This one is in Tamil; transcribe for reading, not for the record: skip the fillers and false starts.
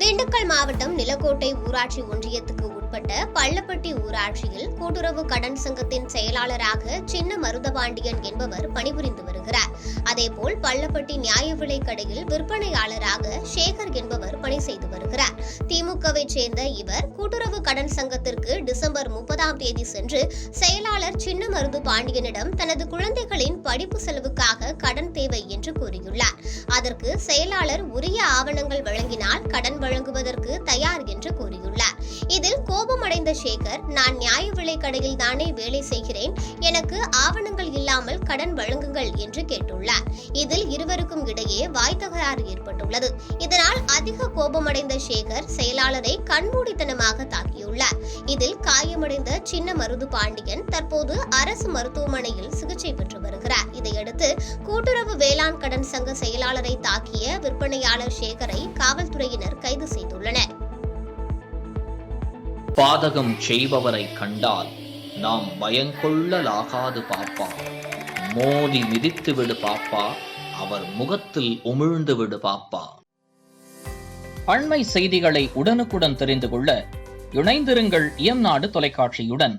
திண்டுக்கல் மாவட்டம் நிலக்கோட்டை ஊராட்சி ஒன்றியத்துக்கு உட்பட்ட பள்ளப்பட்டி ஊராட்சியில் கூட்டுறவு கடன் சங்கத்தின் செயலாளராக சின்ன மருதபாண்டியன் என்பவர் பணிபுரிந்து வருகிறார். அதேபோல் பள்ளப்பட்டி நியாய விலை கடையில் விற்பனையாளராக சேகர் என்பவர் பணி செய்து வருகிறார். திமுகவை சேர்ந்த இவர் கூட்டுறவு கடன் சங்கத்திற்கு டிசம்பர் 30ஆம் தேதி சென்று செயலாளர் சின்ன மருது பாண்டியனிடம் தனது குழந்தைகளின் படிப்பு செலவுக்காக கடன் தேவை என்று கூறியுள்ளார். அதற்கு செயலாளர் உரிய ஆவணங்கள் வழங்கினால் கடன் வழங்குவதற்கு தயார் என்று கூறியுள்ளார். இதில் கோபமடைந்த சேகர், நான் நியாய விலை கடையில் தானே வேலை செய்கிறேன், எனக்கு ஆவணங்கள் இல்லாமல் கடன் வழங்குங்கள் என்று கேட்டுள்ளார். இதில் இருவருக்கும் இடையே வாய் தகராறு ஏற்பட்டுள்ளது. இதனால் அதிக கோபமடைந்த சேகர் செயலாளரை கண்மூடித்தனமாக தாக்கியுள்ளார். இதில் காயமடைந்த சின்ன மருது பாண்டியன் தற்போது அரசு மருத்துவமனையில் சிகிச்சை பெற்று வருகிறார். இதையடுத்து கூட்டுறவு வேளாண் கடன் சங்க செயலாளரை தாக்கிய விற்பனையாளர் சேகரை காவல்துறையினர் கைது செய்துள்ளனர். பாதகம் செய்பவரை கண்டால் நாம் பயங்கொள்ளலாகாது பாப்பா, மோதி மிதித்து விடு பாப்பா, அவர் முகத்தில் உமிழ்ந்து விடு பாப்பா. அண்மை செய்திகளை உடனுக்குடன் தெரிந்து கொள்ள இணைந்திருங்கள் இயம்நாடு தொலைக்காட்சியுடன்.